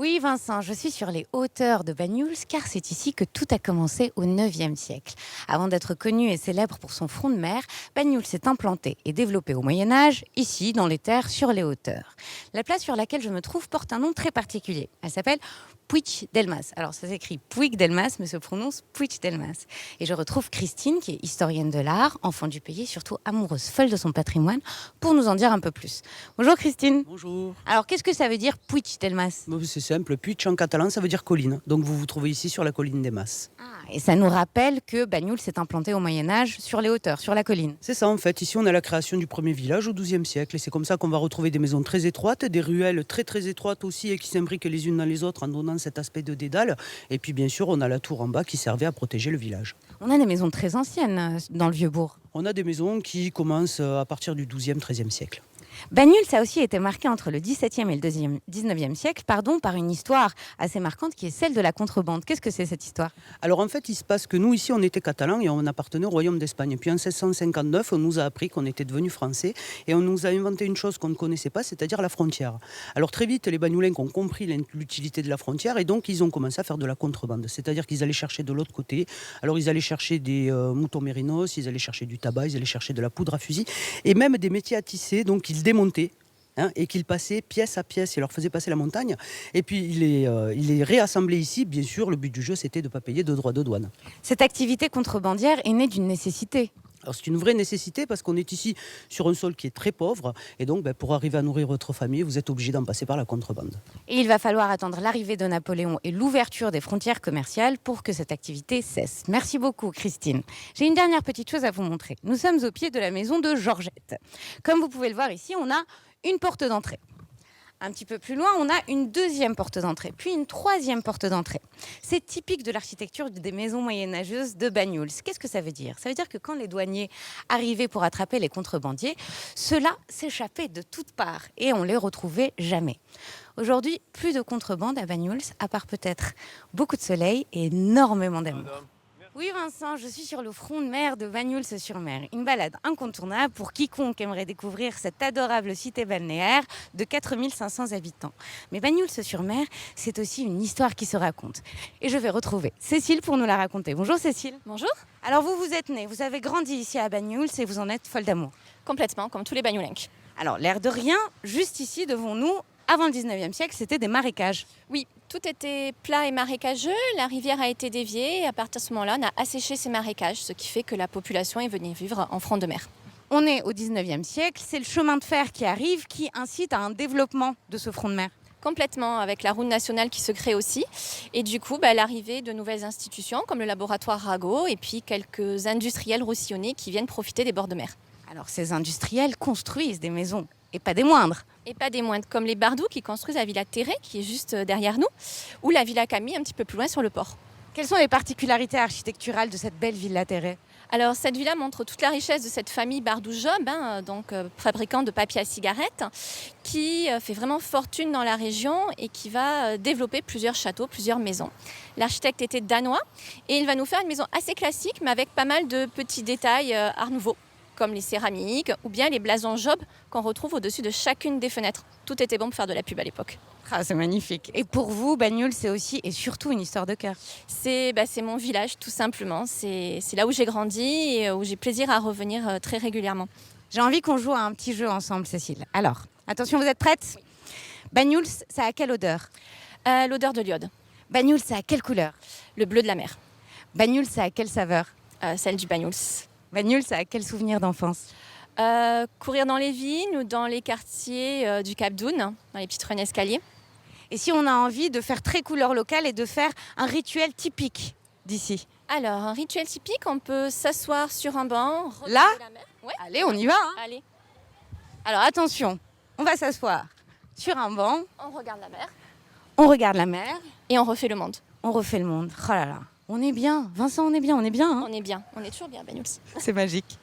Oui, Vincent, je suis sur les hauteurs de Banyuls car c'est ici que tout a commencé au IXe siècle. Avant d'être connu et célèbre pour son front de mer, Banyuls s'est implanté et développé au Moyen-Âge, ici, dans les terres, sur les hauteurs. La place sur laquelle je me trouve porte un nom très particulier. Elle s'appelle Puig-Delmas. Alors ça s'écrit Puig-Delmas, mais se prononce Puig-Delmas. Et je retrouve Christine, qui est historienne de l'art, enfant du pays, surtout amoureuse folle de son patrimoine, pour nous en dire un peu plus. Bonjour Christine. Bonjour. Alors qu'est-ce que ça veut dire Puig-Delmas ? Bon, c'est simple, Puig en catalan ça veut dire colline. Donc vous vous trouvez ici sur la colline des Mas. Et ça nous rappelle que Banyuls s'est implanté au Moyen-Âge sur les hauteurs, sur la colline. C'est ça en fait, ici on a la création du premier village au XIIe siècle et c'est comme ça qu'on va retrouver des maisons très étroites, des ruelles très très étroites aussi et qui s'imbriquent les unes dans les autres en donnant cet aspect de dédale. Et puis bien sûr on a la tour en bas qui servait à protéger le village. On a des maisons très anciennes dans le Vieux-Bourg. On a des maisons qui commencent à partir du XIIe, XIIIe siècle. Banyuls a aussi été marqué entre le XVIIe et le XIXe siècle par une histoire assez marquante qui est celle de la contrebande. Qu'est-ce que c'est cette histoire ? Alors en fait il se passe que nous ici on était catalans et on appartenait au royaume d'Espagne. Puis en 1659 on nous a appris qu'on était devenus français et on nous a inventé une chose qu'on ne connaissait pas, c'est-à-dire la frontière. Alors très vite les Banyulencs ont compris l'utilité de la frontière et donc ils ont commencé à faire de la contrebande. C'est-à-dire qu'ils allaient chercher de l'autre côté. Alors ils allaient chercher des moutons mérinos, ils allaient chercher du tabac, ils allaient chercher de la poudre à fusil et même des métiers à tisser. Donc ils démontaient. Et qu'ils passaient pièce à pièce, il leur faisait passer la montagne. Et puis il les réassemblait ici. Bien sûr, le but du jeu, c'était de ne pas payer de droits de douane. Cette activité contrebandière est née d'une nécessité. Alors c'est une vraie nécessité parce qu'on est ici sur un sol qui est très pauvre. Et donc, pour arriver à nourrir votre famille, vous êtes obligé d'en passer par la contrebande. Et il va falloir attendre l'arrivée de Napoléon et l'ouverture des frontières commerciales pour que cette activité cesse. Merci beaucoup, Christine. J'ai une dernière petite chose à vous montrer. Nous sommes au pied de la maison de Georgette. Comme vous pouvez le voir ici, on a une porte d'entrée. Un petit peu plus loin, on a une deuxième porte d'entrée, puis une troisième porte d'entrée. C'est typique de l'architecture des maisons moyenâgeuses de Banyuls. Qu'est-ce que ça veut dire ? Ça veut dire que quand les douaniers arrivaient pour attraper les contrebandiers, ceux-là s'échappaient de toutes parts et on les retrouvait jamais. Aujourd'hui, plus de contrebande à Banyuls, à part peut-être beaucoup de soleil et énormément d'amour. Oui Vincent, je suis sur le front de mer de Banyuls-sur-Mer. Une balade incontournable pour quiconque aimerait découvrir cette adorable cité balnéaire de 4500 habitants. Mais Banyuls-sur-Mer, c'est aussi une histoire qui se raconte. Et je vais retrouver Cécile pour nous la raconter. Bonjour Cécile. Bonjour. Alors vous êtes née, vous avez grandi ici à Banyuls et vous en êtes folle d'amour. Complètement, comme tous les Banyulencs. Alors l'air de rien, juste ici devant nous, avant le 19e siècle, c'était des marécages. Oui, tout était plat et marécageux, la rivière a été déviée et à partir de ce moment-là, on a asséché ces marécages, ce qui fait que la population est venue vivre en front de mer. On est au 19e siècle, c'est le chemin de fer qui arrive, qui incite à un développement de ce front de mer. Complètement, avec la route nationale qui se crée aussi. Et du coup, l'arrivée de nouvelles institutions comme le laboratoire Rago et puis quelques industriels roussillonnais qui viennent profiter des bords de mer. Alors ces industriels construisent des maisons, et pas des moindres. Et pas des moindres, comme les Bardous qui construisent la Villa Terré, qui est juste derrière nous, ou la Villa Camille, un petit peu plus loin sur le port. Quelles sont les particularités architecturales de cette belle Villa Terré ? Alors cette villa montre toute la richesse de cette famille Bardou-Job, fabricant de papier à cigarettes, qui fait vraiment fortune dans la région et qui va développer plusieurs châteaux, plusieurs maisons. L'architecte était danois et il va nous faire une maison assez classique, mais avec pas mal de petits détails art nouveau, comme les céramiques ou bien les blasons Job qu'on retrouve au-dessus de chacune des fenêtres. Tout était bon pour faire de la pub à l'époque. Ah, c'est magnifique. Et pour vous, Banyuls, c'est aussi et surtout une histoire de cœur. C'est mon village, tout simplement. C'est là où j'ai grandi et où j'ai plaisir à revenir très régulièrement. J'ai envie qu'on joue à un petit jeu ensemble, Cécile. Alors, attention, vous êtes prête ? Oui. Banyuls, ça a quelle odeur ? L'odeur de l'iode. Banyuls, ça a quelle couleur ? Le bleu de la mer. Banyuls, ça a quelle saveur ? Celle du Banyuls. Banyuls, ça a quel souvenir d'enfance ? Courir dans les vignes ou dans les quartiers du Cap d'Oune, dans les petites rues escaliers. Et si on a envie de faire très couleur locale et de faire un rituel typique d'ici ? Alors, un rituel typique, on peut s'asseoir sur un banc, regarder là la mer. Ouais. Allez, on y va. Allez, Alors attention, on va s'asseoir sur un banc, on regarde la mer on regarde la mer, et on refait le monde. on refait le monde. Oh là là, on est bien. Vincent, on est bien, hein ? On est bien, on est toujours bien, Banyuls. C'est magique.